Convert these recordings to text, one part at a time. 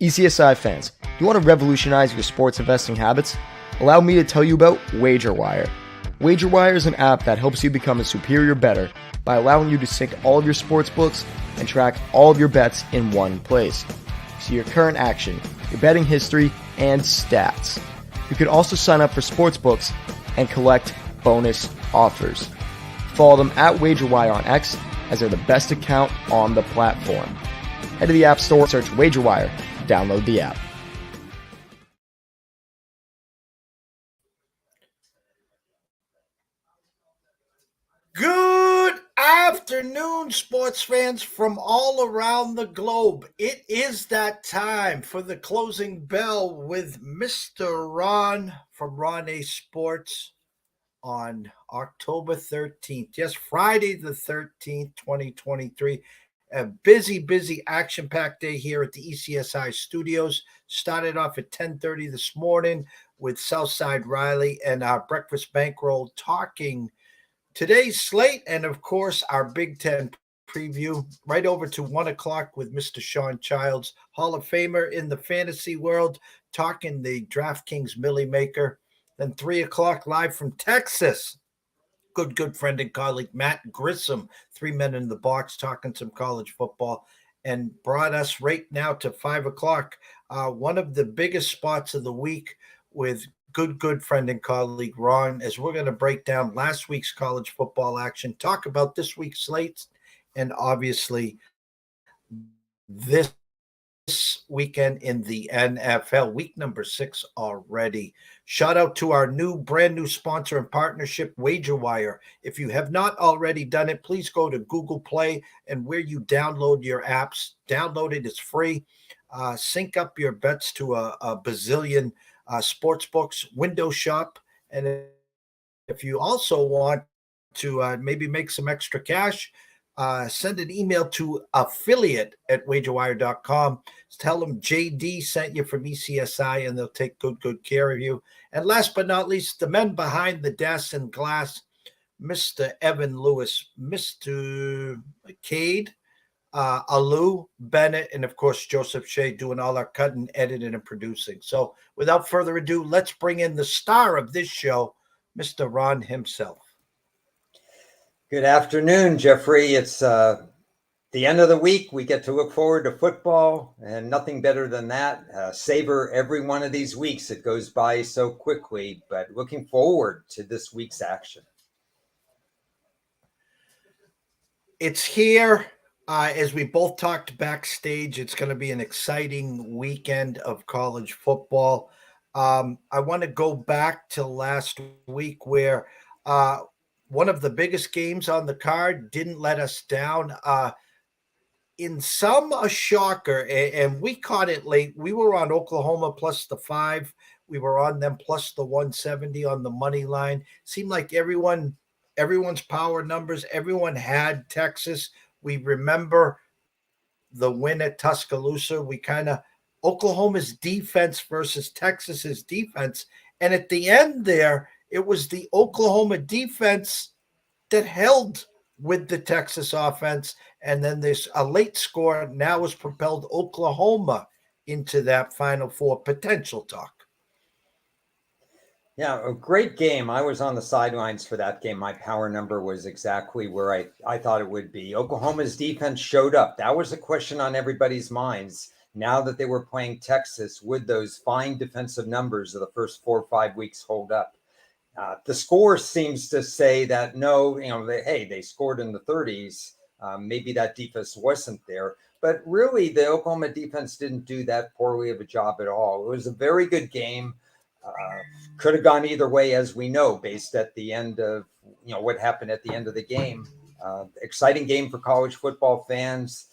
ECSI fans, do you want to revolutionize your sports investing habits? Allow me to tell you about WagerWire. WagerWire is an app that helps you become a superior bettor by allowing you to sync all of your sports books and track all of your bets in one place. See your current action, your betting history, and stats. You can also sign up for sportsbooks and collect bonus offers. Follow them at WagerWire on X, as they're the best account on the platform. Head to the App Store, search WagerWire, download the app. Good afternoon, sports fans from all around the globe. It is that time for the closing bell with Mr. Ron from Ron A Sports on October 13th. Yes, Friday the 13th, 2023. A busy, action-packed day here at the ECSI studios. Started off at 10:30 this morning with Southside Riley and our breakfast bankroll talking today's slate and, of course, our Big Ten preview. Right over to 1 o'clock with Mr. Sean Childs, Hall of Famer in the fantasy world, talking the DraftKings Millie Maker. Then 3 o'clock live from Texas. Good friend and colleague Matt Grissom, 3 Men in the Box, talking some college football, and brought us right now to 5 o'clock. One of the biggest spots of the week with good friend and colleague Ron, as we're going to break down last week's college football action, talk about this week's slates, and obviously this weekend in the NFL, week number 6 already. Shout out to our brand new sponsor and partnership, WagerWire. If you have not already done it, please go to Google Play and where you download your apps. Download it, it's free. Sync up your bets to a bazillion sports books, window shop. And if you also want to maybe make some extra cash, send an email to affiliate@wagerwire.com. Tell them JD sent you from ECSI, and they'll take good care of you. And last but not least, the men behind the desk and glass, Mr. Evan Lewis, Mr. Cade, Alou Bennett, and of course Joseph Shea doing all our cutting, editing, and producing. So without further ado, let's bring in the star of this show, Mr. Ron himself. Good afternoon, Jeffrey. It's the end of the week. We get to look forward to football, and nothing better than that. Savor every one of these weeks. It goes by so quickly, but looking forward to this week's action. It's here. As we both talked backstage, it's going to be an exciting weekend of college football. I want to go back to last week where one of the biggest games on the card didn't let us down. In some, a shocker, and we caught it late. We were on Oklahoma plus the 5. We were on them plus the 170 on the money line. Seemed like everyone's power numbers, everyone had Texas. We remember the win at Tuscaloosa. Oklahoma's defense versus Texas's defense. And at the end there, it was the Oklahoma defense that held with the Texas offense. And then there's a late score now has propelled Oklahoma into that Final Four potential talk. Yeah, a great game. I was on the sidelines for that game. My power number was exactly where I thought it would be. Oklahoma's defense showed up. That was a question on everybody's minds. Now that they were playing Texas, would those fine defensive numbers of the first 4 or 5 weeks hold up? The score seems to say that no, they scored in the 30s. Maybe that defense wasn't there. But really, the Oklahoma defense didn't do that poorly of a job at all. It was a very good game. Could have gone either way, as we know, based at the end of what happened at the end of the game. Exciting game for college football fans.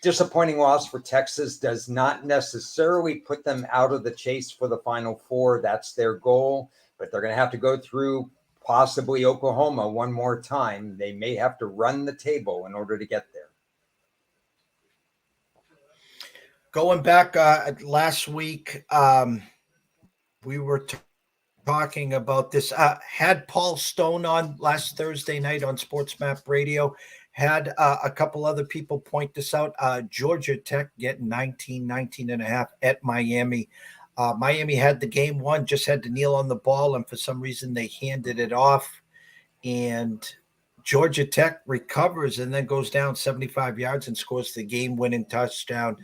Disappointing loss for Texas does not necessarily put them out of the chase for the Final Four. That's their goal, but they're going to have to go through possibly Oklahoma one more time. They may have to run the table in order to get there. Going back last week, we were talking about this. Had Paul Stone on last Thursday night on Sports Map Radio. Had a couple other people point this out. Georgia Tech getting 19 and a half at Miami. Miami had the game won, just had to kneel on the ball, and for some reason they handed it off. And Georgia Tech recovers and then goes down 75 yards and scores the game-winning touchdown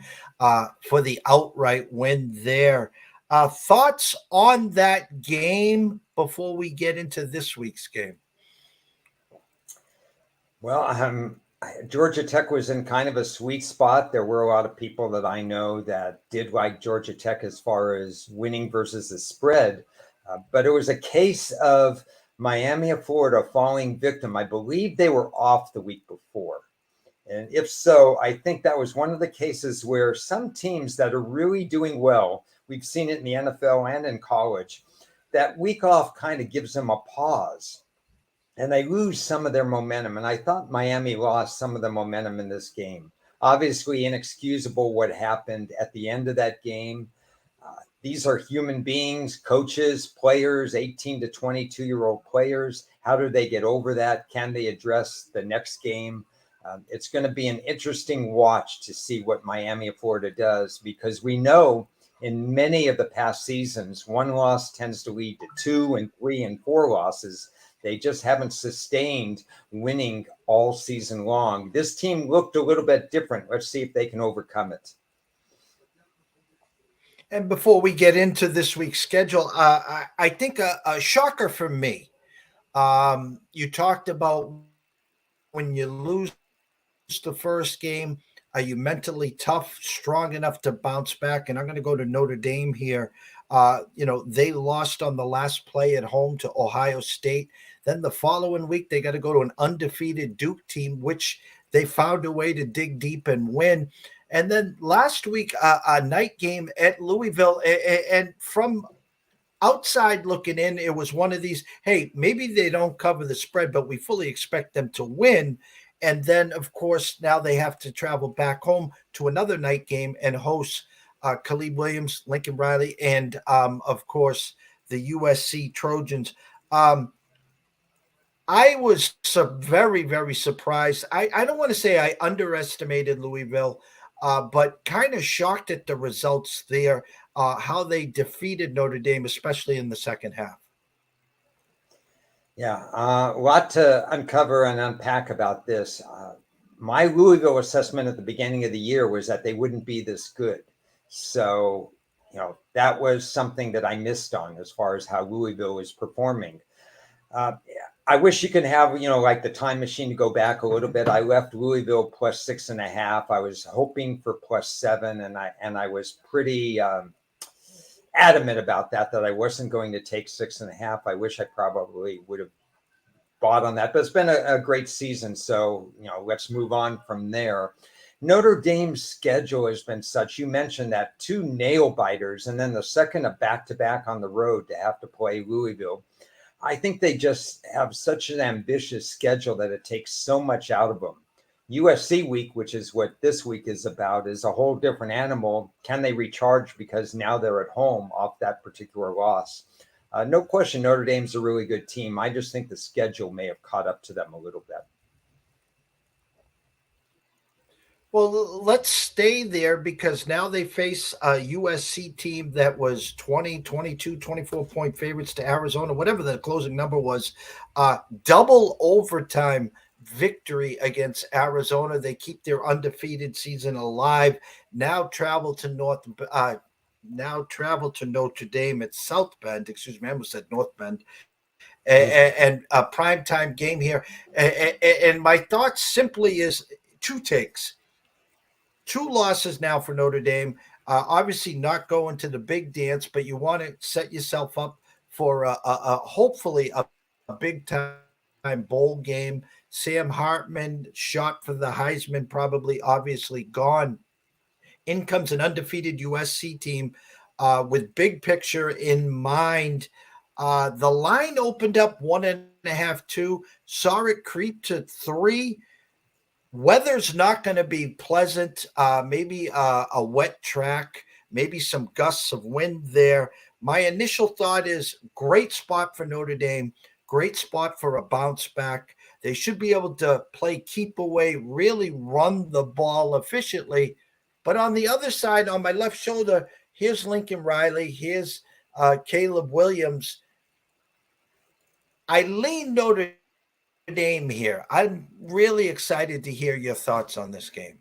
for the outright win there. Thoughts on that game before we get into this week's game? Well, Georgia Tech was in kind of a sweet spot. There were a lot of people that I know that did like Georgia Tech as far as winning versus the spread, but it was a case of Miami of Florida falling victim. I believe they were off the week before. And if so, I think that was one of the cases where some teams that are really doing well, we've seen it in the NFL and in college, that week off kind of gives them a pause and they lose some of their momentum. And I thought Miami lost some of the momentum in this game. Obviously, inexcusable what happened at the end of that game. These are human beings, coaches, players, 18 to 22-year-old players. How do they get over that? Can they address the next game? It's going to be an interesting watch to see what Miami of Florida does, because we know in many of the past seasons, one loss tends to lead to 2 and 3 and 4 losses. They just haven't sustained winning all season long. This team looked a little bit different. Let's see if they can overcome it. And before we get into this week's schedule, I think a shocker for me. You talked about when you lose the first game, are you mentally tough, strong enough to bounce back? And I'm going to go to Notre Dame here. They lost on the last play at home to Ohio State. Then the following week, they got to go to an undefeated Duke team, which they found a way to dig deep and win. And then last week, a night game at Louisville. And from outside looking in, it was one of these, hey, maybe they don't cover the spread, but we fully expect them to win. And then, of course, now they have to travel back home to another night game and host Khalid Williams, Lincoln Riley, and, of course, the USC Trojans. I was very, very surprised. I don't want to say I underestimated Louisville, but kind of shocked at the results there, how they defeated Notre Dame, especially in the second half. Yeah, a lot to uncover and unpack about this. My Louisville assessment at the beginning of the year was that they wouldn't be this good. So, that was something that I missed on as far as how Louisville is performing. I wish you could have, like the time machine to go back a little bit. I left Louisville plus 6.5. I was hoping for plus 7, and I was pretty adamant about that I wasn't going to take 6.5. I wish I probably would have bought on that, but it's been a great season. So, let's move on from there. Notre Dame's schedule has been such. You mentioned that 2 nail biters, and then the second a back-to-back on the road to have to play Louisville. I think they just have such an ambitious schedule that it takes so much out of them. USC week, which is what this week is about, is a whole different animal. Can they recharge because now they're at home off that particular loss? No question, Notre Dame's a really good team. I just think the schedule may have caught up to them a little bit. Well, let's stay there because now they face a USC team that was 20, 22, 24-point favorites to Arizona, whatever the closing number was. Double overtime victory against Arizona. They keep their undefeated season alive. Now travel to Notre Dame at South Bend. Excuse me, I almost said North Bend. And a primetime game here. And my thought simply is 2 takes. 2 losses now for Notre Dame. Obviously not going to the big dance, but you want to set yourself up for hopefully a big time bowl game. Sam Hartman shot for the Heisman, probably obviously gone. In comes an undefeated USC team with big picture in mind. The line opened up 1.5, 2, saw it creep to 3. Weather's not going to be pleasant. Maybe a wet track, maybe some gusts of wind there. My initial thought is great spot for Notre Dame, great spot for a bounce back. They should be able to play keep away, really run the ball efficiently. But on the other side, on my left shoulder, here's Lincoln Riley, here's Caleb Williams. I lean Notre Dame here. I'm really excited to hear your thoughts on this game.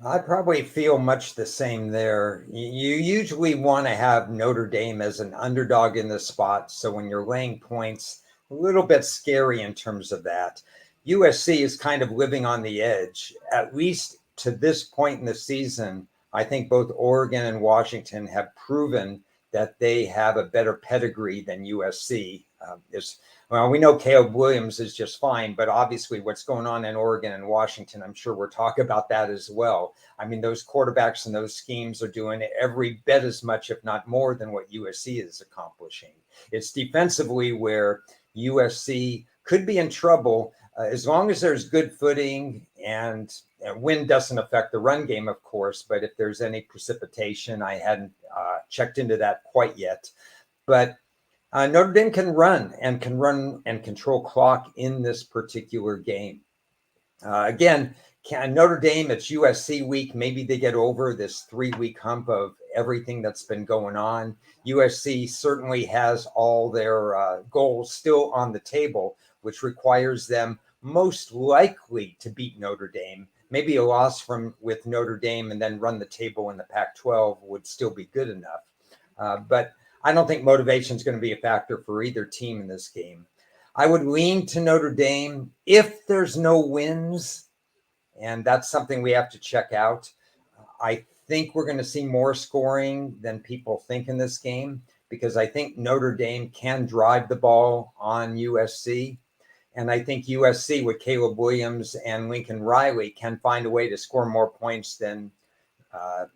I probably feel much the same there. You usually want to have Notre Dame as an underdog in the spot. So when you're laying points, a little bit scary in terms of that. USC is kind of living on the edge, at least to this point in the season. I think both Oregon and Washington have proven that they have a better pedigree than USC. Well, we know Caleb Williams is just fine, but obviously what's going on in Oregon and Washington, I'm sure we'll talk about that as well. I mean, those quarterbacks and those schemes are doing every bit as much, if not more, than what USC is accomplishing. It's defensively where USC could be in trouble as long as there's good footing, and wind doesn't affect the run game, of course, but if there's any precipitation, I hadn't checked into that quite yet. But Notre Dame can run and control clock in this particular game. Again, Notre Dame, it's USC week. Maybe they get over this 3-week hump of everything that's been going on. USC certainly has all their goals still on the table, which requires them most likely to beat Notre Dame. Maybe a loss with Notre Dame and then run the table in the Pac-12 would still be good enough. But I don't think motivation is going to be a factor for either team in this game. I would lean to Notre Dame if there's no wins, and that's something we have to check out. I think we're going to see more scoring than people think in this game, because I think Notre Dame can drive the ball on USC. And I think USC with Caleb Williams and Lincoln Riley can find a way to score more points than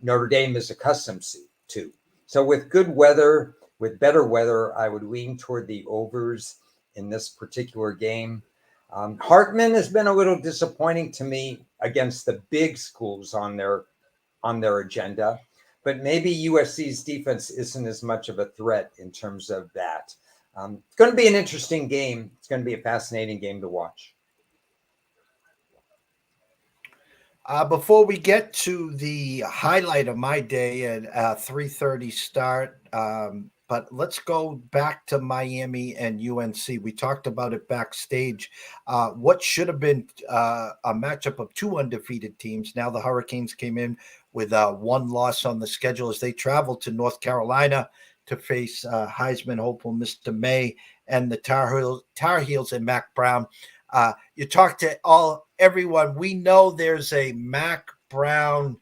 Notre Dame is accustomed to. So with good weather, with better weather, I would lean toward the overs in this particular game. Hartman has been a little disappointing to me against the big schools on their agenda, but maybe USC's defense isn't as much of a threat in terms of that. It's going to be an interesting game. It's going to be a fascinating game to watch. Before we get to the highlight of my day at 3:30 start, but let's go back to Miami and UNC. We talked about it backstage. What should have been a matchup of two undefeated teams. Now the Hurricanes came in with one loss on the schedule as they traveled to North Carolina to face Heisman hopeful Mr. May and the Tar Heels and Mac Brown. You talk to everyone. We know there's a Mac Brown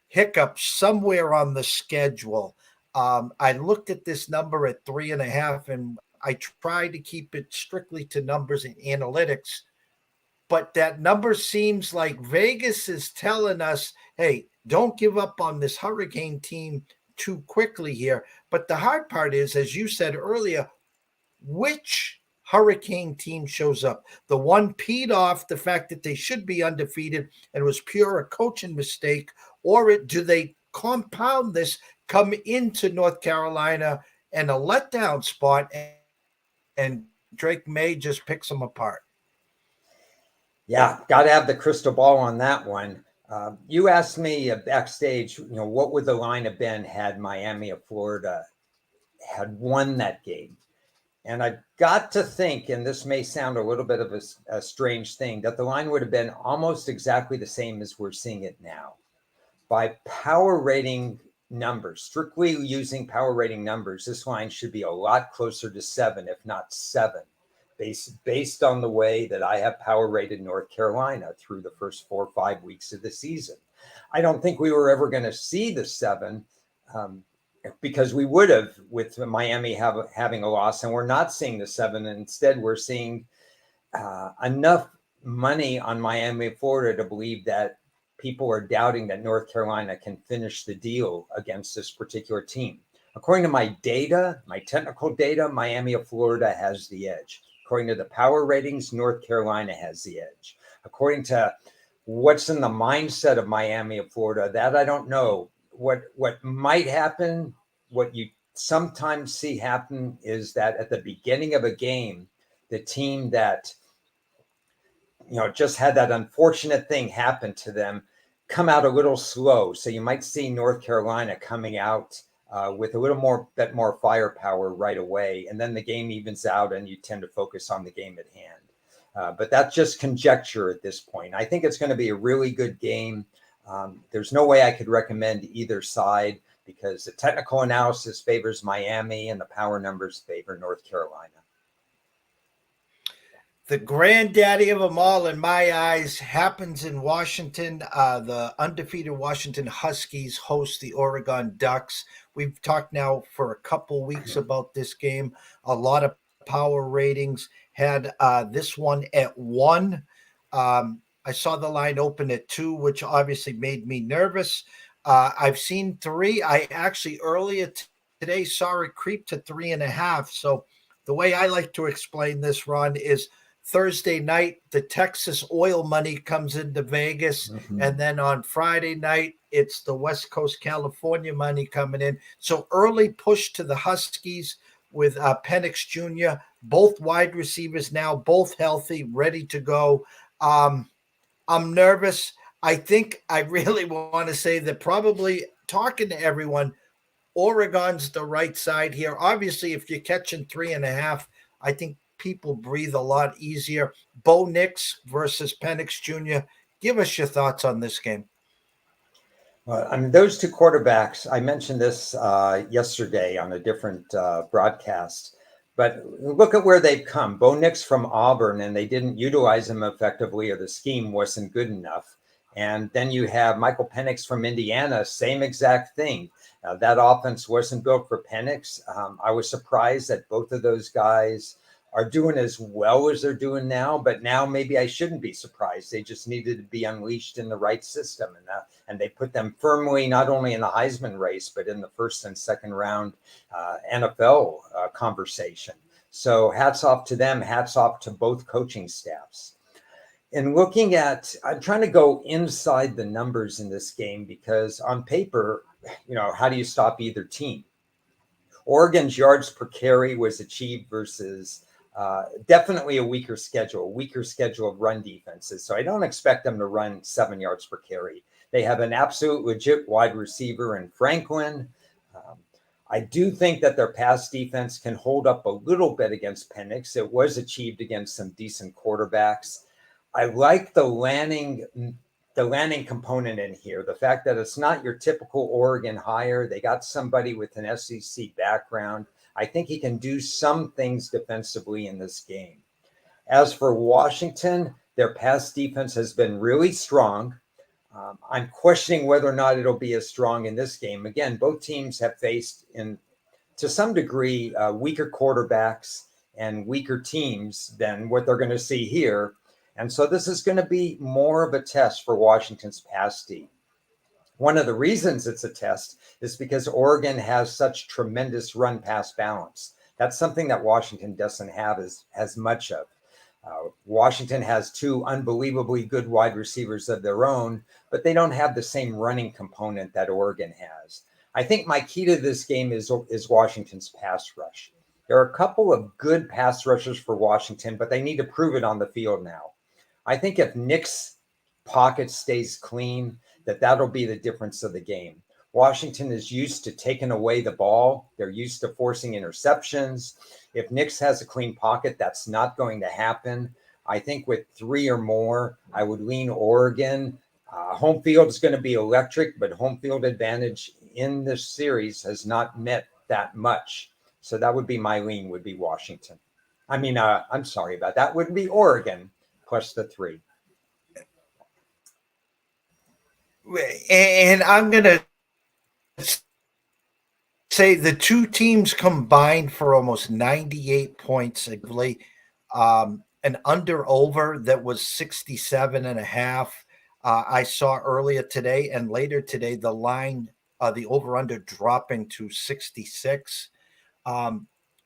hiccup somewhere on the schedule. I looked at this number at 3.5, and I tried to keep it strictly to numbers and analytics. But that number seems like Vegas is telling us, hey, don't give up on this Hurricane team too quickly here. But the hard part is, as you said earlier, which Hurricane team shows up? The one peed off the fact that they should be undefeated and it was pure a coaching mistake, or do they compound this, come into North Carolina and a letdown spot, and Drake May just picks them apart? Yeah, got to have the crystal ball on that one. You asked me backstage, what would the line have been had Miami of Florida had won that game? And I got to think, and this may sound a little bit of a strange thing, that the line would have been almost exactly the same as we're seeing it now. By power rating numbers, strictly using power rating numbers, this line should be a lot closer to 7, if not 7, based on the way that I have power rated North Carolina through the first 4 or 5 weeks of the season. I don't think we were ever going to see the 7, because we would have with Miami having a loss, and we're not seeing the 7. Instead, we're seeing enough money on Miami, Florida to believe that people are doubting that North Carolina can finish the deal against this particular team. According to my data, my technical data, Miami of Florida has the edge. According to the power ratings, North Carolina has the edge. According to what's in the mindset of Miami of Florida, that I don't know. What might happen, what you sometimes see happen, is that at the beginning of a game, the team that, just had that unfortunate thing happen to them, come out a little slow. So you might see North Carolina coming out with a little bit more firepower right away. And then the game evens out and you tend to focus on the game at hand. But that's just conjecture at this point. I think it's going to be a really good game. There's no way I could recommend either side because the technical analysis favors Miami and the power numbers favor North Carolina. The granddaddy of them all, in my eyes, happens in Washington. The undefeated Washington Huskies host the Oregon Ducks. We've talked now for a couple weeks about this game. A lot of power ratings had this one at 1. I saw the line open at 2, which obviously made me nervous. I've seen 3. I actually earlier today saw it creep to 3.5. So the way I like to explain this, Ron, is Thursday night, the Texas oil money comes into Vegas. Mm-hmm. And then on Friday night, it's the West Coast California money coming in. So early push to the Huskies with Penix Jr., both wide receivers now, both healthy, ready to go. I'm nervous. I think I really want to say that probably talking to everyone, Oregon's the right side here. Obviously, if you're catching 3.5, I think people breathe a lot easier. Bo Nix versus Penix Jr. Give us your thoughts on this game. Well, I mean, those two quarterbacks, I mentioned this yesterday on a different broadcast, but look at where they've come. Bo Nix from Auburn, and they didn't utilize him effectively, or the scheme wasn't good enough. And then you have Michael Penix from Indiana, same exact thing. That offense wasn't built for Penix. I was surprised that both of those guys are doing as well as they're doing now, but now maybe I shouldn't be surprised. They just needed to be unleashed in the right system, and they put them firmly not only in the Heisman race, but in the first and second round NFL conversation. So hats off to them, hats off to both coaching staffs. And looking at, I'm trying to go inside the numbers in this game because on paper, how do you stop either team? Oregon's yards per carry was achieved versus definitely a weaker schedule of run defenses. So I don't expect them to run 7 yards per carry. They have an absolute legit wide receiver in Franklin. I do think that their pass defense can hold up a little bit against Penix. It was achieved against some decent quarterbacks. I like the landing component in here. The fact that it's not your typical Oregon hire. They got somebody with an SEC background. I think he can do some things defensively in this game. As for Washington, their pass defense has been really strong. I'm questioning whether or not it'll be as strong in this game. Again, both teams have faced, to some degree, weaker quarterbacks and weaker teams than what they're going to see here. And so this is going to be more of a test for Washington's pass D. One of the reasons it's a test is because Oregon has such tremendous run-pass balance. That's something that Washington doesn't have as much of. Washington has 2 unbelievably good wide receivers of their own, but they don't have the same running component that Oregon has. I think my key to this game is Washington's pass rush. There are a couple of good pass rushers for Washington, but they need to prove it on the field now. I think if Nick's pocket stays clean, that'll be the difference of the game. Washington is used to taking away the ball. They're used to forcing interceptions. If Nix has a clean pocket, that's not going to happen. I think with 3 or more, I would lean Oregon. Home field is going to be electric, but home field advantage in this series has not met that much. So that would be my lean, would be Washington. I'm sorry about that. Would be Oregon plus the 3. And I'm going to say the 2 teams combined for almost 98 points. An under-over that was 67.5. I saw earlier today and later today the line, the over-under dropping to 66,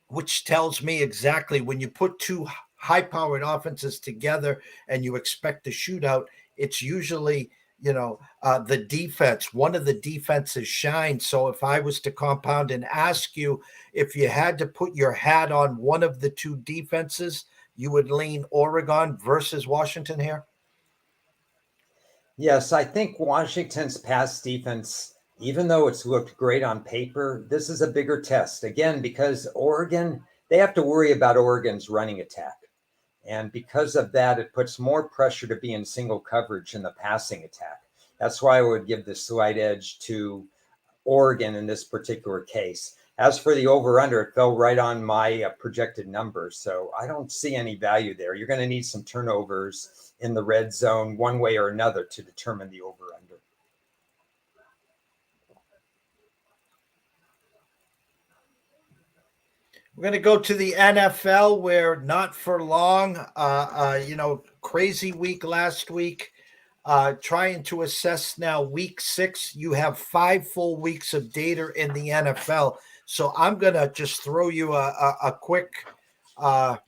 which tells me exactly when you put 2 high-powered offenses together and you expect a shootout, it's usually the defense, one of the defenses shines. So if I was to compound and ask you if you had to put your hat on one of the 2 defenses you would lean Oregon versus Washington here? Yes, I think Washington's pass defense, even though it's looked great on paper, this is a bigger test. Again, because Oregon, they have to worry about Oregon's running attack. And because of that, it puts more pressure to be in single coverage in the passing attack. That's why I would give the slight edge to Oregon in this particular case. As for the over-under, it fell right on my projected numbers. So I don't see any value there. You're going to need some turnovers in the red zone one way or another to determine the over-under. We're going to go to the NFL, where not for long, crazy week last week. Trying to assess now week 6. You have 5 full weeks of data in the NFL. So I'm going to just throw you a quick, a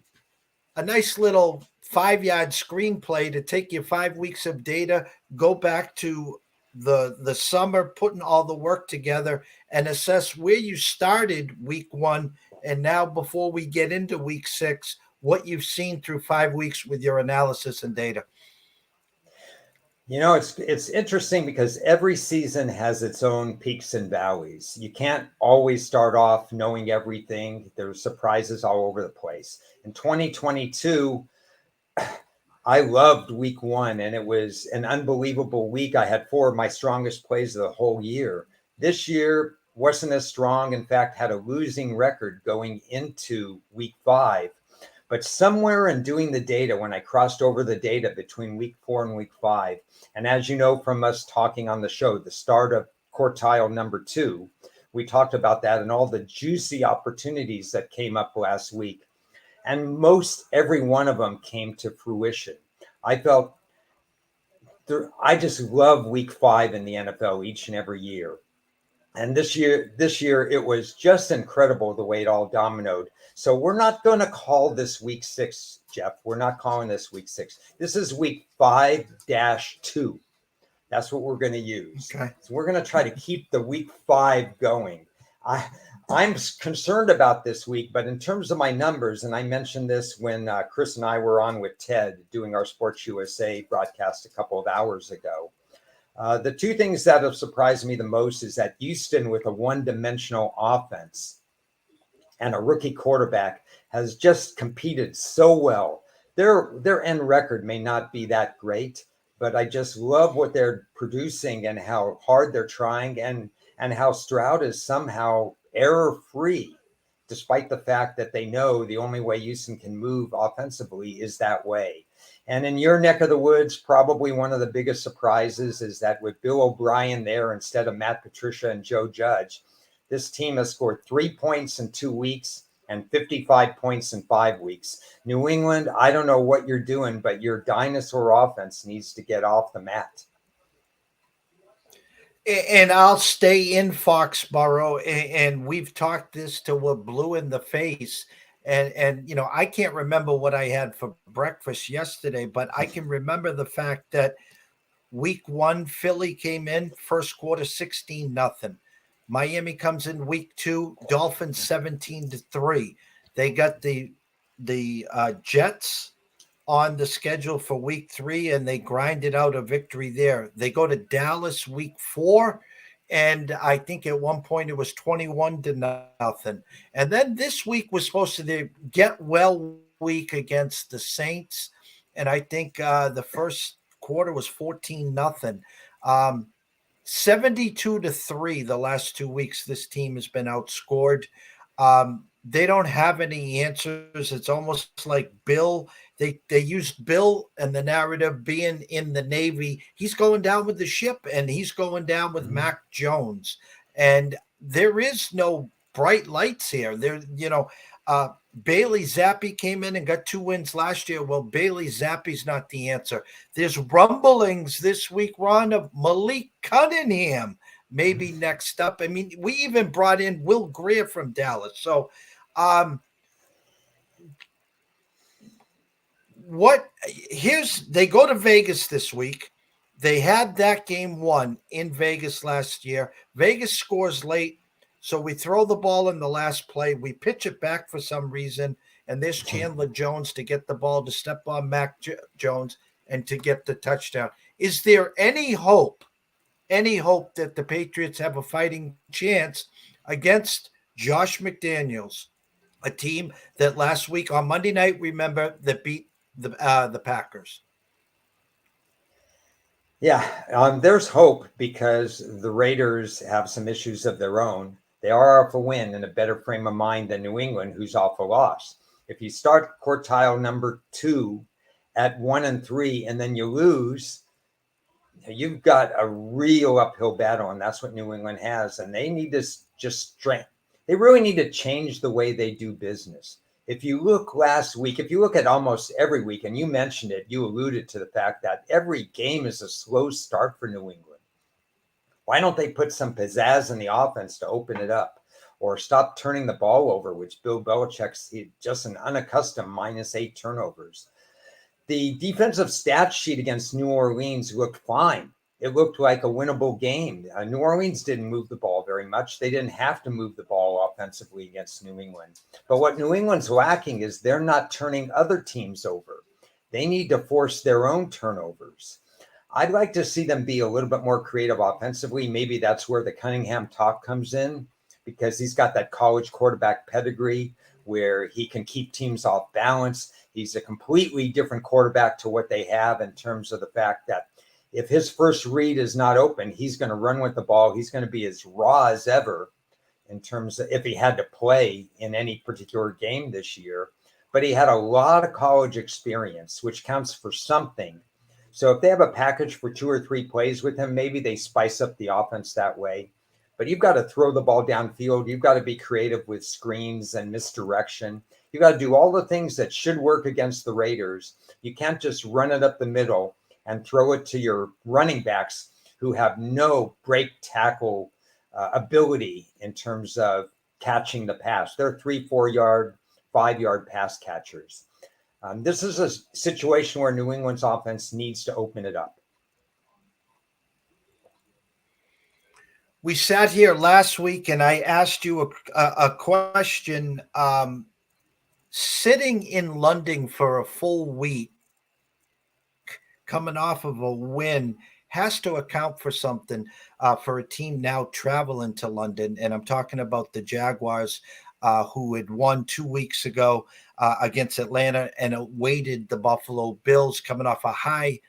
nice little 5-yard screenplay to take you 5 weeks of data, go back to the summer, putting all the work together, and assess where you started week 1. And now, before we get into week 6, what you've seen through 5 weeks with your analysis and data. You know, it's interesting because every season has its own peaks and valleys. You can't always start off knowing everything. There's surprises all over the place. In 2022, I loved week 1, and it was an unbelievable week. I had 4 of my strongest plays of the whole year. This year wasn't as strong. In fact, had a losing record going into week 5. But somewhere in doing the data, when I crossed over the data between week 4 and week 5, and as you know from us talking on the show, the start of quartile number 2, we talked about that and all the juicy opportunities that came up last week. And most every one of them came to fruition. I just love week 5 in the NFL each and every year. And this year it was just incredible the way it all dominoed. So we're not going to call this week 6, Jeff. We're not calling this week 6. This is week 5-2. That's what we're going to use. Okay. So we're going to try to keep the week 5 going. I'm concerned about this week, but in terms of my numbers, and I mentioned this when Chris and I were on with Ted doing our Sports USA broadcast a couple of hours ago. The 2 things that have surprised me the most is that Houston, with a one-dimensional offense and a rookie quarterback, has just competed so well. Their end record may not be that great, but I just love what they're producing and how hard they're trying, and how Stroud is somehow error-free, despite the fact that they know the only way Houston can move offensively is that way. And in your neck of the woods, probably one of the biggest surprises is that with Bill O'Brien there instead of Matt Patricia and Joe Judge, this team has scored 3 points in 2 weeks and 55 points in 5 weeks. New England, I don't know what you're doing, but your dinosaur offense needs to get off the mat. And I'll stay in Foxborough, and we've talked this till we're blue in the face. And I can't remember what I had for breakfast yesterday, but I can remember the fact that week 1, Philly came in first quarter 16-0. Miami comes in week 2, Dolphins 17-3. They got the Jets on the schedule for week 3, and they grinded out a victory there. They go to Dallas week 4, and I think at one point it was 21-0. And then this week was supposed to be get well week against the Saints, and I think the first quarter was 14-0. 72-3 the last 2 weeks. This team has been outscored. They don't have any answers. It's almost like Bill. They used Bill and the narrative being in the Navy. He's going down with the ship, and he's going down with Mac Jones. And there is no bright lights here. Bailey Zappi came in and got 2 wins last year. Well, Bailey Zappi's not the answer. There's rumblings this week, Ron, of Malik Cunningham maybe next up. I mean, we even brought in Will Greer from Dallas. So they go to Vegas this week. They had that game won in Vegas last year. Vegas scores late, so we throw the ball in the last play. We pitch it back for some reason. and there's Chandler Jones to get the ball, to step on Mac Jones, and to get the touchdown. Is there any hope that the Patriots have a fighting chance against Josh McDaniels, a team that last week on Monday night, remember, that beat the Packers? Yeah, there's hope because the Raiders have some issues of their own. They are off a win in a better frame of mind than New England, who's off a loss. If you start quartile number 2 at 1-3 and then you lose, you've got a real uphill battle, and that's what New England has. And they need to just strength. They really need to change the way they do business. If you look last week, if you look at almost every week, and you mentioned it, you alluded to the fact that every game is a slow start for New England. Why don't they put some pizzazz in the offense to open it up, or stop turning the ball over, which Bill Belichick's just an unaccustomed -8 turnovers. The defensive stat sheet against New Orleans looked fine. It looked like a winnable game. New Orleans didn't move the ball very much. They didn't have to move the ball offensively against New England. But what New England's lacking is they're not turning other teams over. They need to force their own turnovers. I'd like to see them be a little bit more creative offensively. Maybe that's where the Cunningham talk comes in, because he's got that college quarterback pedigree where he can keep teams off balance. He's a completely different quarterback to what they have in terms of the fact that if his first read is not open, he's going to run with the ball. He's going to be as raw as ever in terms of if he had to play in any particular game this year. But he had a lot of college experience, which counts for something. So if they have a package for 2 or 3 plays with him, maybe they spice up the offense that way. But you've got to throw the ball downfield. You've got to be creative with screens and misdirection. You've got to do all the things that should work against the Raiders. You can't just run it up the middle and throw it to your running backs who have no break tackle ability in terms of catching the pass. They're 3, 4 yard, 5 yard pass catchers. This is a situation where New England's offense needs to open it up. We sat here last week and I asked you a question. Sitting in London for a full week, coming off of a win, has to account for something for a team now traveling to London. And I'm talking about the Jaguars, who had won 2 weeks ago against Atlanta and awaited the Buffalo Bills, coming off a high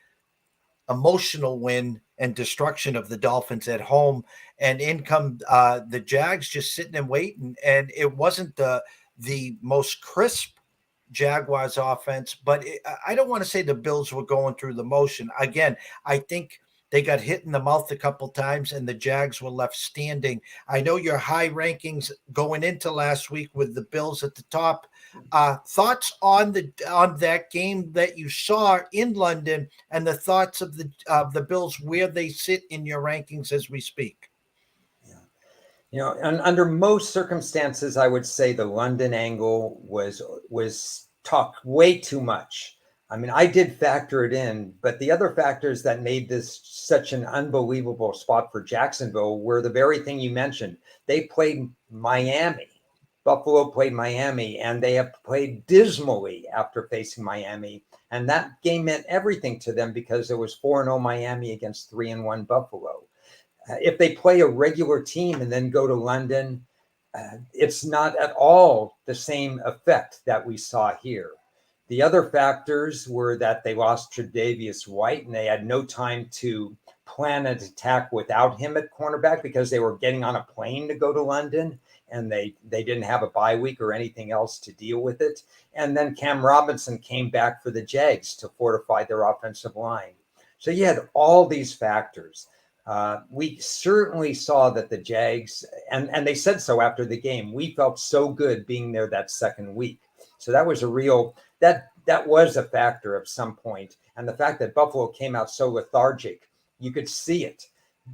emotional win and destruction of the Dolphins at home. And in come the Jags, just sitting and waiting. And it wasn't the most crisp Jaguars offense, but I don't want to say the Bills were going through the motion. Again, I think they got hit in the mouth a couple times and the Jags were left standing. I know your high rankings going into last week with the Bills at the top. Thoughts on that game that you saw in London, and the thoughts of the Bills, where they sit in your rankings as we speak? And under most circumstances, I would say the London angle was talked way too much. I mean, I did factor it in, but the other factors that made this such an unbelievable spot for Jacksonville were the very thing you mentioned. They played Miami. Buffalo played Miami, and they have played dismally after facing Miami. And that game meant everything to them because it was 4-0 Miami against 3-1 Buffalo. If they play a regular team and then go to London, it's not at all the same effect that we saw here. The other factors were that they lost Tre'Davious White and they had no time to plan an attack without him at cornerback because they were getting on a plane to go to London and they didn't have a bye week or anything else to deal with it. And then Cam Robinson came back for the Jags to fortify their offensive line. So you had all these factors. We certainly saw that the Jags, and they said so after the game, we felt so good being there that second week. So that was that was a factor at some point. And the fact that Buffalo came out so lethargic, you could see it.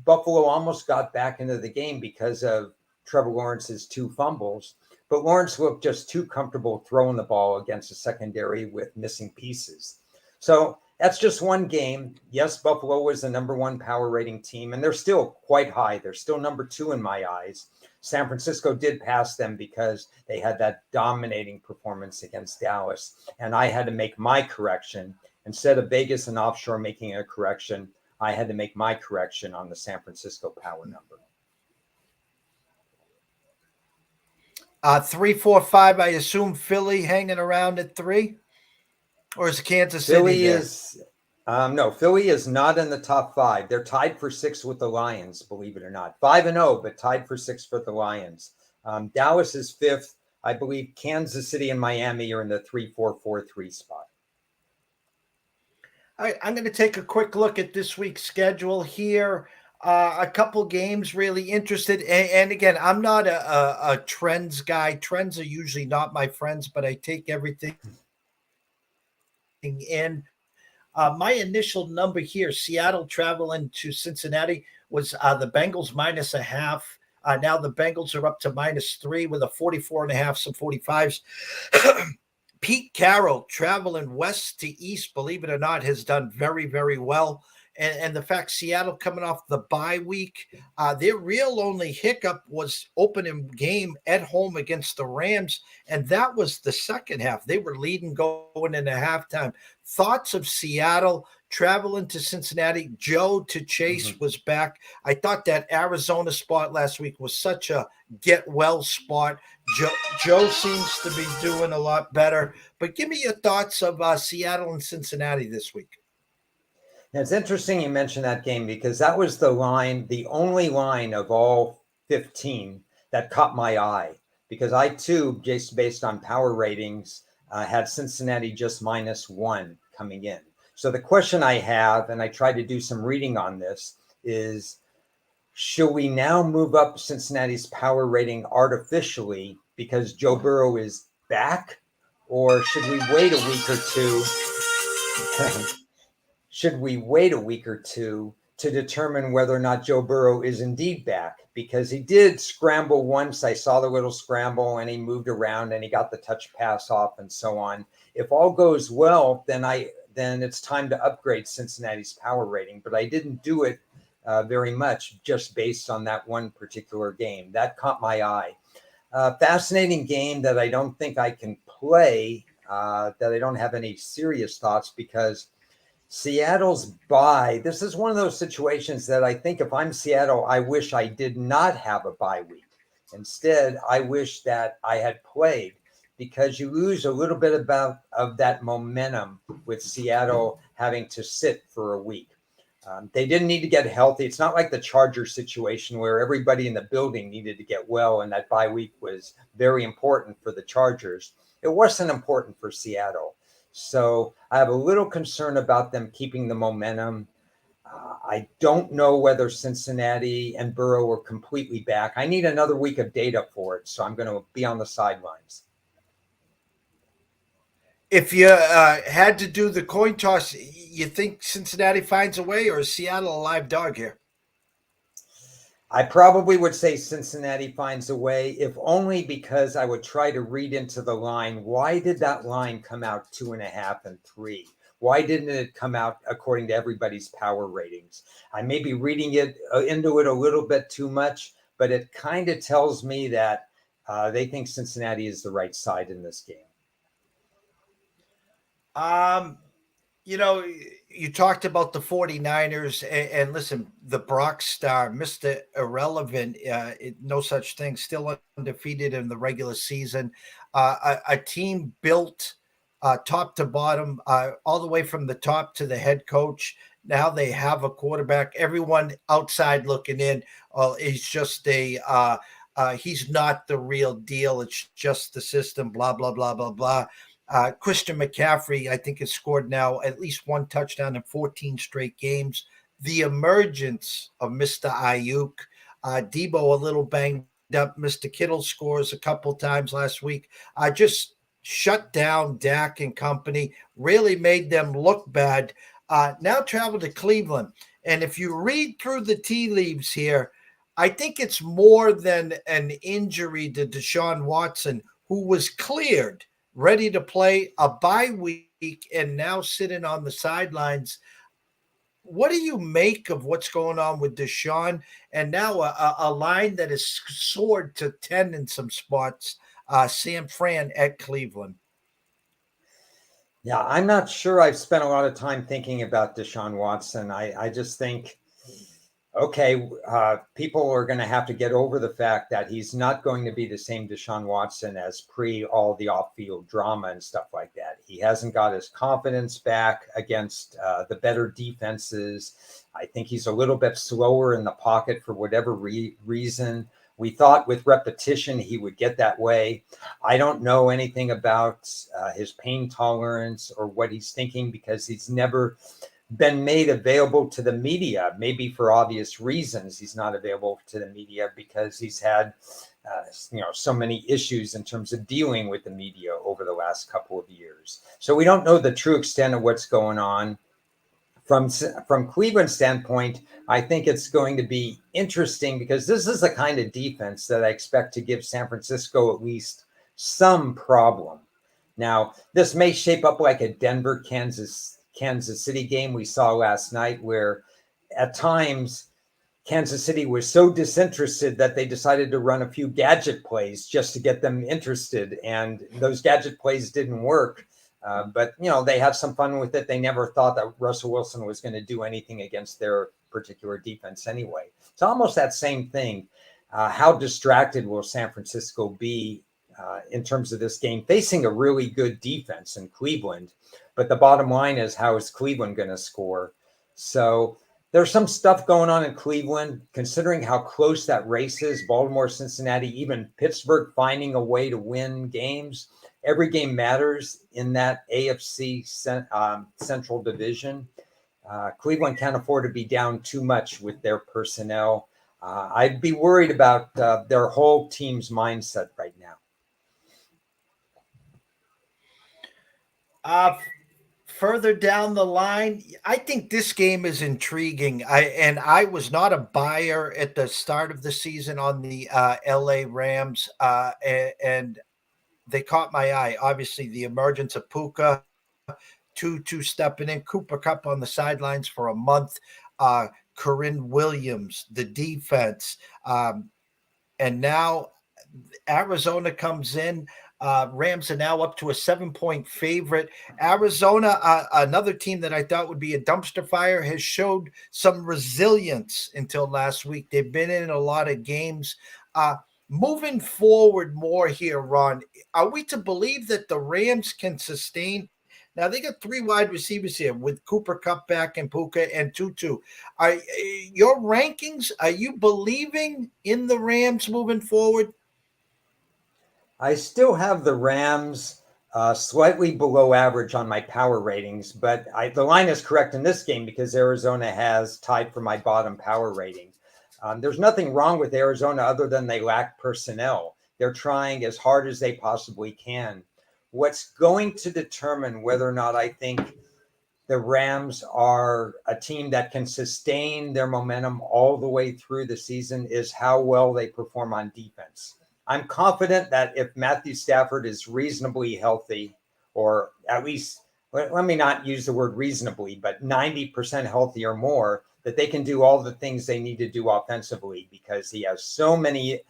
Buffalo almost got back into the game because of Trevor Lawrence's 2 fumbles, but Lawrence looked just too comfortable throwing the ball against a secondary with missing pieces. So that's just one game. Yes, Buffalo was the number 1 power rating team, and they're still quite high. They're still number 2 in my eyes. San Francisco did pass them because they had that dominating performance against Dallas. And I had to make my correction. Instead of Vegas and offshore making a correction, I had to make my correction on the San Francisco power number. 3, 4, 5. I assume Philly hanging around at 3, or is Kansas City Philly there? No, Philly is not in the top 5. They're tied for 6 with the Lions, believe it or not. 5-0, but tied for 6 with the Lions. Dallas is 5th. I believe Kansas City and Miami are in the 3, 4, 4, 3 spot. All right, I'm going to take a quick look at this week's schedule here. A couple games really interested. And again, I'm not a trends guy. Trends are usually not my friends, but I take everything in. My initial number here, Seattle traveling to Cincinnati, was the Bengals -0.5. Now the Bengals are up to -3 with a 44.5, some 45s. Pete Carroll traveling west to east, believe it or not, has done very, very well. And the fact Seattle coming off the bye week, their real only hiccup was opening game at home against the Rams, and that was the second half. They were leading going into halftime. Thoughts of Seattle traveling to Cincinnati? Joe to Chase was back. I thought that Arizona spot last week was such a get well spot. Joe seems to be doing a lot better. But give me your thoughts of Seattle and Cincinnati this week. Now, it's interesting you mentioned that game because that was the only line of all 15 that caught my eye, because I too, just based on power ratings, had Cincinnati just -1 coming in. So the question I have, and I tried to do some reading on this, is should we now move up Cincinnati's power rating artificially because Joe Burrow is back, or should we wait a week or two? Should we wait a week or two to determine whether or not Joe Burrow is indeed back? Because he did scramble once. I saw the little scramble and he moved around and he got the touch pass off and so on. If all goes well, then it's time to upgrade Cincinnati's power rating. But I didn't do it very much just based on that one particular game. That caught my eye. Fascinating game that I don't think I can play, that I don't have any serious thoughts, because Seattle's bye, this is one of those situations that I think if I'm Seattle, I wish I did not have a bye week. Instead, I wish that I had played, because you lose a little bit of that momentum with Seattle having to sit for a week. They didn't need to get healthy. It's not like the Chargers situation where everybody in the building needed to get well, and that bye week was very important for the Chargers. It wasn't important for Seattle. So I have a little concern about them keeping the momentum. I don't know whether Cincinnati and Burrow are completely back. I need another week of data for it, so I'm going to be on the sidelines. If you had to do the coin toss, you think Cincinnati finds a way, or is Seattle a live dog here? I probably would say Cincinnati finds a way, if only because I would try to read into the line. Why did that line come out 2.5 and 3? Why didn't it come out according to everybody's power ratings? I may be reading into it a little bit too much, but it kind of tells me that they think Cincinnati is the right side in this game. You talked about the 49ers, and listen, the Brock star, Mr. Irrelevant, no such thing, still undefeated in the regular season. A team built top to bottom, all the way from the top to the head coach. Now they have a quarterback. Everyone outside looking in, he's just he's not the real deal. It's just the system, blah, blah, blah, blah, blah. Christian McCaffrey, I think, has scored now at least one touchdown in 14 straight games. The emergence of Mr. Ayuk, Debo a little banged up. Mr. Kittle scores a couple times last week. Just shut down Dak and company, really made them look bad. Now travel to Cleveland. And if you read through the tea leaves here, I think it's more than an injury to Deshaun Watson, who was cleared, ready to play, a bye week, and now sitting on the sidelines. what do you make of what's going on with Deshaun and now a line that has soared to 10 in some spots? Sam Fran at Cleveland. Yeah, I'm not sure I've spent a lot of time thinking about Deshaun Watson. I just think, okay, people are going to have to get over the fact that he's not going to be the same Deshaun Watson as pre all the off-field drama and stuff like that. He hasn't got his confidence back against the better defenses. I think he's a little bit slower in the pocket for whatever reason. We thought with repetition he would get that way. I don't know anything about his pain tolerance or what he's thinking because he's never been made available to the media. Maybe for obvious reasons he's not available to the media because he's had so many issues in terms of dealing with the media over the last couple of years. So we don't know the true extent of what's going on. From Cleveland's standpoint, I think it's going to be interesting because this is the kind of defense that I expect to give San Francisco at least some problem. Now, this may shape up like a Denver, Kansas City game we saw last night, where at times Kansas City was so disinterested that they decided to run a few gadget plays just to get them interested. And those gadget plays didn't work. But they had some fun with it. They never thought that Russell Wilson was going to do anything against their particular defense anyway. It's almost that same thing. How distracted will San Francisco be in terms of this game, facing a really good defense in Cleveland? But the bottom line is, how is Cleveland going to score? So there's some stuff going on in Cleveland, considering how close that race is. Baltimore, Cincinnati, even Pittsburgh finding a way to win games. Every game matters in that AFC Central Division. Cleveland can't afford to be down too much with their personnel. I'd be worried about their whole team's mindset right now. Further down the line, I think this game is intriguing. I was not a buyer at the start of the season on the LA Rams, and they caught my eye. Obviously, the emergence of Puka, Tutu stepping in, Cooper Kupp on the sidelines for a month, Corinne Williams, the defense, and now Arizona comes in. Rams are now up to a 7-point favorite. Arizona, another team that I thought would be a dumpster fire, has showed some resilience until last week. They've been in a lot of games. Moving forward more here, Ron, are we to believe that the Rams can sustain? Now, they got 3 wide receivers here with Cooper Kupp back and Puka and Tutu. Your rankings, are you believing in the Rams moving forward? I still have the Rams slightly below average on my power ratings, but the line is correct in this game because Arizona has tied for my bottom power rating. There's nothing wrong with Arizona other than they lack personnel. They're trying as hard as they possibly can. What's going to determine whether or not I think the Rams are a team that can sustain their momentum all the way through the season is how well they perform on defense. I'm confident that if Matthew Stafford is reasonably healthy, or at least, let me not use the word reasonably, but 90% healthy or more, that they can do all the things they need to do offensively because he has so many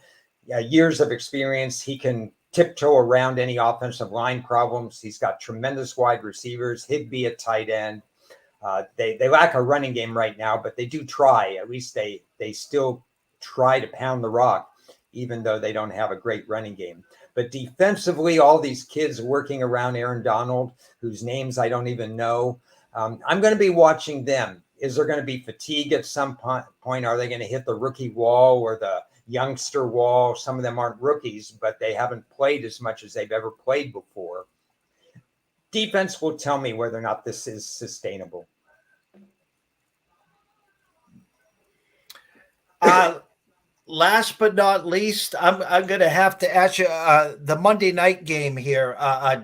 years of experience. He can tiptoe around any offensive line problems. He's got tremendous wide receivers, Higbee at tight end. They lack a running game right now, but they do try. At least they still try to pound the rock, even though they don't have a great running game. But defensively, all these kids working around Aaron Donald, whose names I don't even know, I'm going to be watching them. Is there going to be fatigue at some point? Are they going to hit the rookie wall or the youngster wall? Some of them aren't rookies, but they haven't played as much as they've ever played before. Defense will tell me whether or not this is sustainable. Last but not least, I'm going to have to ask you the Monday night game here,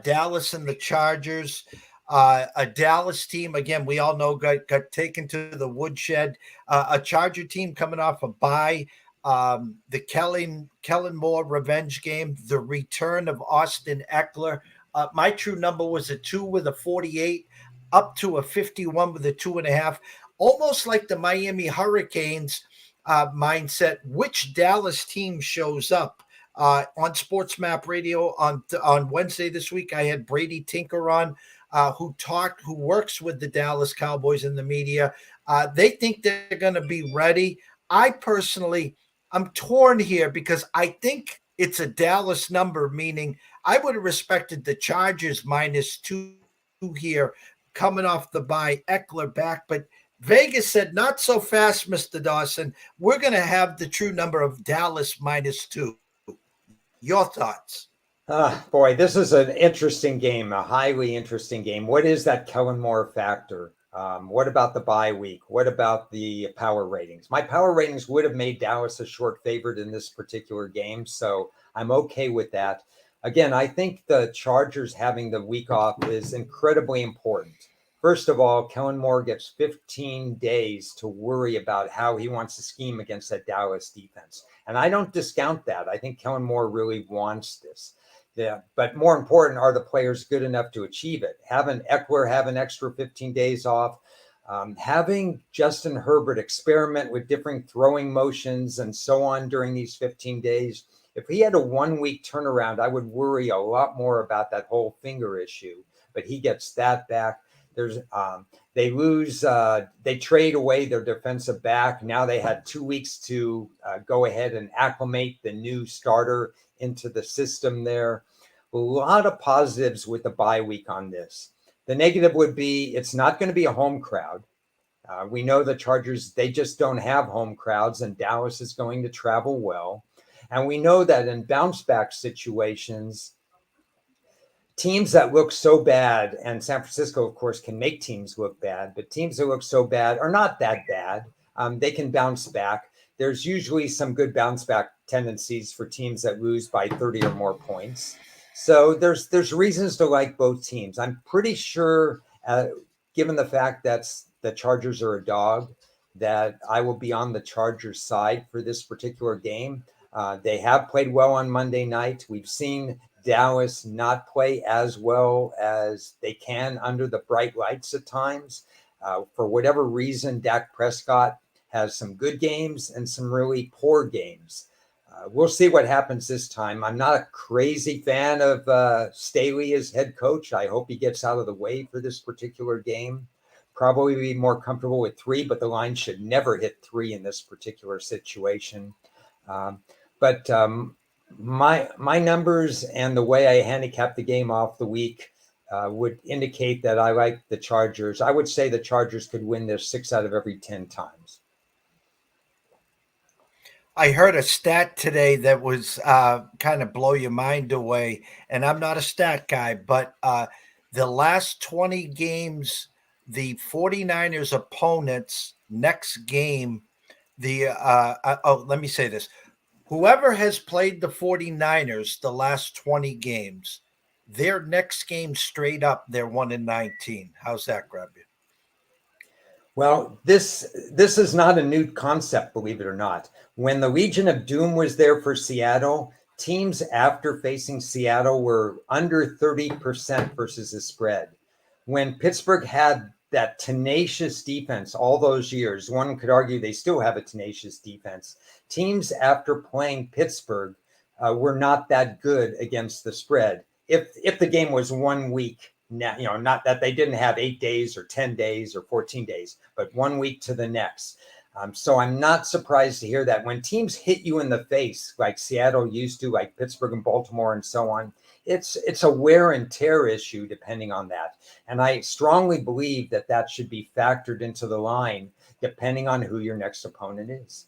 Dallas and the Chargers. A Dallas team, again, we all know got taken to the woodshed. A Charger team coming off a bye. The Kellen Moore revenge game. The return of Austin Eckler. My true number was a 2 with a 48, up to a 51 with a 2.5. almost like the Miami Hurricanes mindset, which Dallas team shows up. On Sports Map Radio on Wednesday this week, I had Brady Tinker on, who works with the Dallas Cowboys in the media. They think they're going to be ready. I personally, I'm torn here because I think it's a Dallas number, meaning I would have respected the Chargers -2 here coming off the bye, Eckler back, but Vegas said, not so fast, Mr. Dawson. We're going to have the true number of Dallas -2. Your thoughts? Boy, this is an interesting game, a highly interesting game. What is that Kellen Moore factor? What about the bye week? What about the power ratings? My power ratings would have made Dallas a short favorite in this particular game, so I'm okay with that. Again, I think the Chargers having the week off is incredibly important. First of all, Kellen Moore gets 15 days to worry about how he wants to scheme against that Dallas defense. And I don't discount that. I think Kellen Moore really wants this. Yeah, but more important, are the players good enough to achieve it? Having Eckler have an extra 15 days off, having Justin Herbert experiment with different throwing motions and so on during these 15 days. If he had a 1 week turnaround, I would worry a lot more about that whole finger issue. But he gets that back. They trade away their defensive back. Now they had 2 weeks to go ahead and acclimate the new starter into the system there. A lot of positives with the bye week on this. The negative would be it's not going to be a home crowd. We know the Chargers, they just don't have home crowds, and Dallas is going to travel well. And we know that in bounce back situations, teams that look so bad, and San Francisco, of course, can make teams look bad, but teams that look so bad are not that bad. They can bounce back. There's usually some good bounce back tendencies for teams that lose by 30 or more points. So there's reasons to like both teams. I'm pretty sure, given the fact that the Chargers are a dog, that I will be on the Chargers side for this particular game. They have played well on Monday night. We've seen Dallas not play as well as they can under the bright lights at times. For whatever reason, Dak Prescott has some good games and some really poor games. We'll see what happens this time. I'm not a crazy fan of Staley as head coach. I hope he gets out of the way for this particular game. Probably be more comfortable with 3, but the line should never hit 3 in this particular situation. But my numbers and the way I handicap the game off the week would indicate that I like the Chargers. I would say the Chargers could win this 6 out of every 10 times. I heard a stat today that was kind of blow your mind away. And I'm not a stat guy, but the last 20 games, the 49ers opponents next game, let me say this. Whoever has played the 49ers the last 20 games, their next game straight up, they're 1-19. How's that grab you? Well, this is not a new concept, believe it or not. When the Legion of Doom was there for Seattle, teams after facing Seattle were under 30% versus the spread. When Pittsburgh had that tenacious defense all those years, one could argue they still have a tenacious defense. Teams after playing Pittsburgh were not that good against the spread. If the game was 1 week, now, not that they didn't have 8 days or 10 days or 14 days, but 1 week to the next. So I'm not surprised to hear that when teams hit you in the face, like Seattle used to, like Pittsburgh and Baltimore and so on, it's a wear and tear issue depending on that. And I strongly believe that should be factored into the line depending on who your next opponent is.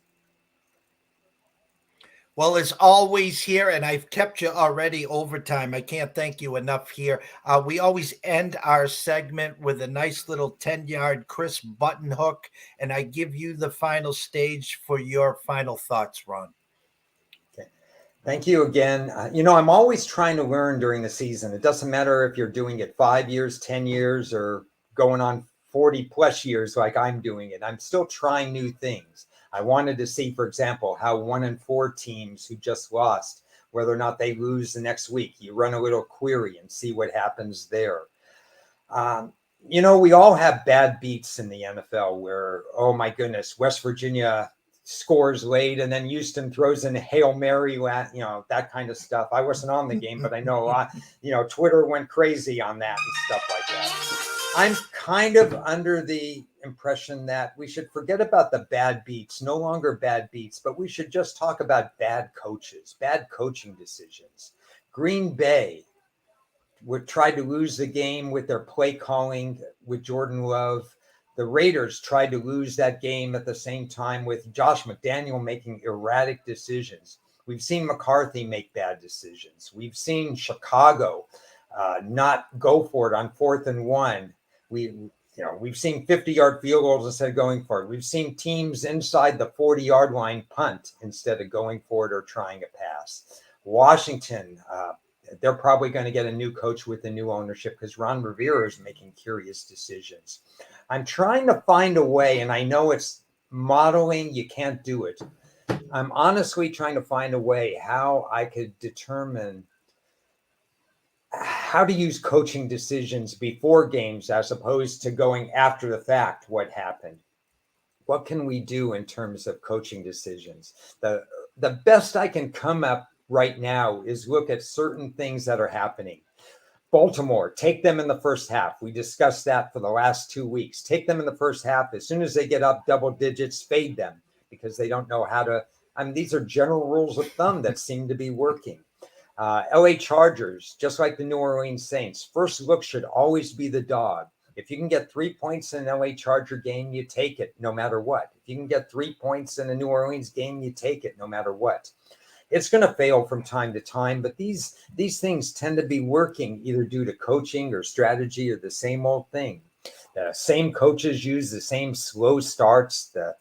Well, as always here, and I've kept you already overtime. I can't thank you enough here. We always end our segment with a nice little 10-yard crisp button hook, and I give you the final stage for your final thoughts, Ron. Okay. Thank you again. I'm always trying to learn during the season. It doesn't matter if you're doing it 5 years, 10 years, or going on 40 plus years like I'm doing it. I'm still trying new things. I wanted to see, for example, how 1-4 teams who just lost, whether or not they lose the next week. You run a little query and see what happens there. We all have bad beats in the NFL where, oh my goodness, West Virginia scores late and then Houston throws in a Hail Mary, that kind of stuff. I wasn't on the game, but I know, Twitter went crazy on that and stuff like that. I'm kind of under the impression that we should forget about the bad beats, no longer bad beats, but we should just talk about bad coaches, bad coaching decisions. Green Bay tried to lose the game with their play calling with Jordan Love. The Raiders tried to lose that game at the same time with Josh McDaniel making erratic decisions. We've seen McCarthy make bad decisions. We've seen Chicago not go for it on 4th and 1. We've seen 50-yard field goals instead of going for it. We've seen teams inside the 40-yard line punt instead of going for it or trying a pass. Washington, they're probably going to get a new coach with a new ownership because Ron Rivera is making curious decisions. I'm trying to find a way, and I know it's modeling, you can't do it. I'm honestly trying to find a way how I could determine how to use coaching decisions before games as opposed to going after the fact what happened. What can we do in terms of coaching decisions? The best I can come up right now is look at certain things that are happening. Baltimore, take them in the first half. We discussed that for the last 2 weeks. Take them in the first half. As soon as they get up double digits, fade them because they don't know how to. These are general rules of thumb that seem to be working. LA Chargers, just like the New Orleans Saints, first look should always be the dog. If you can get 3 points in an LA Charger game, you take it no matter what. If you can get 3 points in a New Orleans game, you take it no matter what. It's going to fail from time to time, but these things tend to be working either due to coaching or strategy or the same old thing. The same coaches use the same slow starts, the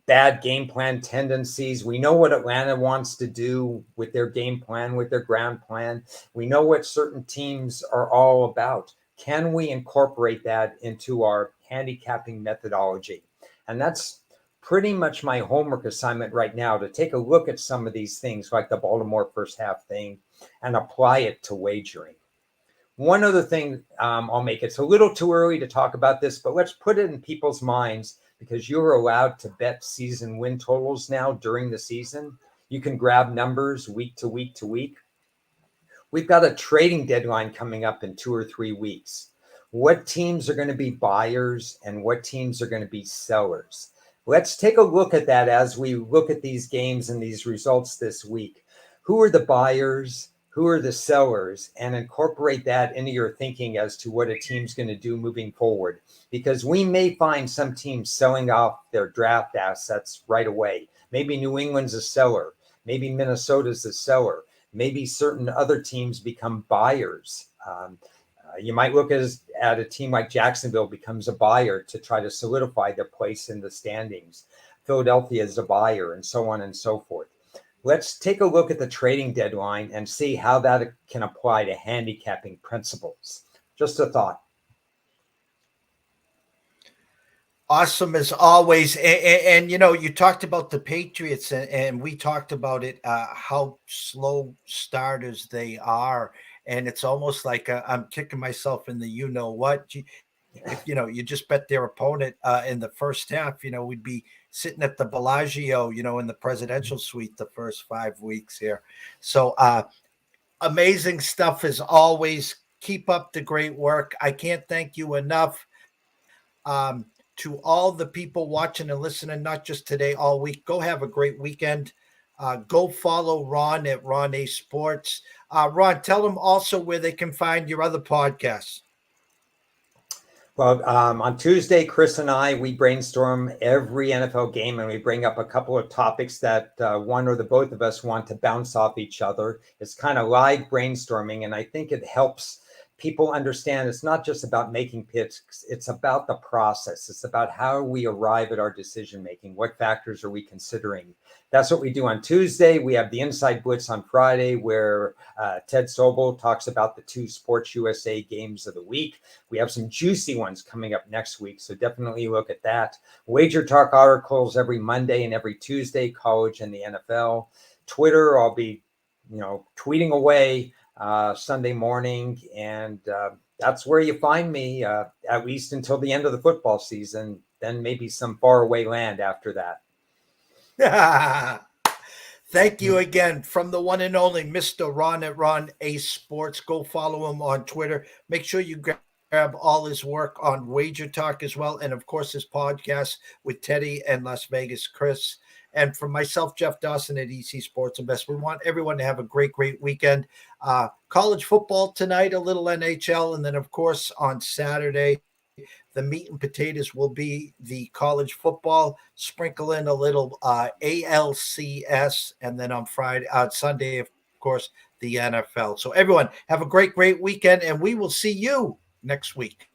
bad game plan tendencies. We know what Atlanta wants to do with their game plan, with their ground plan. We know what certain teams are all about. Can we incorporate that into our handicapping methodology? And that's pretty much my homework assignment right now, to take a look at some of these things like the Baltimore first half thing and apply it to wagering. One other thing I'll make, it's a little too early to talk about this, but let's put it in people's minds because you're allowed to bet season win totals now during the season. You can grab numbers week to week to week. We've got a trading deadline coming up in 2 or 3 weeks. What teams are going to be buyers and what teams are going to be sellers? Let's take a look at that as we look at these games and these results this week. Who are the buyers? Who are the sellers? And incorporate that into your thinking as to what a team's going to do moving forward. Because we may find some teams selling off their draft assets right away. Maybe New England's a seller. Maybe Minnesota's a seller. Maybe certain other teams become buyers. You might look at a team like Jacksonville becomes a buyer to try to solidify their place in the standings. Philadelphia is a buyer, and so on and so forth. Let's take a look at the trading deadline and see how that can apply to handicapping principles. Just a thought. Awesome as always. And you talked about the Patriots and we talked about it, how slow starters they are. And it's almost like I'm kicking myself in the what. If you just bet their opponent in the first half, we'd be sitting at the Bellagio, in the presidential suite the first 5 weeks here. So amazing stuff as always. Keep up the great work. I can't thank you enough. To all the people watching and listening, not just today, all week, go have a great weekend. Go follow Ron at Ron A Sports. Ron, tell them also where they can find your other podcasts. Well, on Tuesday, Chris and I, we brainstorm every NFL game and we bring up a couple of topics that one or the both of us want to bounce off each other. It's kind of live brainstorming, and I think it helps people understand it's not just about making picks. It's about the process. It's about how we arrive at our decision making. What factors are we considering? That's what we do on Tuesday. We have the Inside Blitz on Friday, where Ted Sobel talks about the 2 Sports USA games of the week. We have some juicy ones coming up next week, so definitely look at that. Wager Talk articles every Monday and every Tuesday, college and the NFL. Twitter, I'll be tweeting away Sunday morning, and that's where you find me, at least until the end of the football season, then maybe some faraway land after that. Thank you again from the one and only Mr. Ron at Ron A Sports. Go follow him on Twitter. Make sure you grab all his work on Wager Talk as well. And of course, his podcast with Teddy and Las Vegas Chris. And from myself, Jeff Dawson at EC Sports Invest, we want everyone to have a great, great weekend. College football tonight, a little NHL. And then, of course, on Saturday, the meat and potatoes will be the college football. Sprinkle in a little ALCS, and then on Sunday, of course, the NFL. So everyone, have a great, great weekend, and we will see you next week.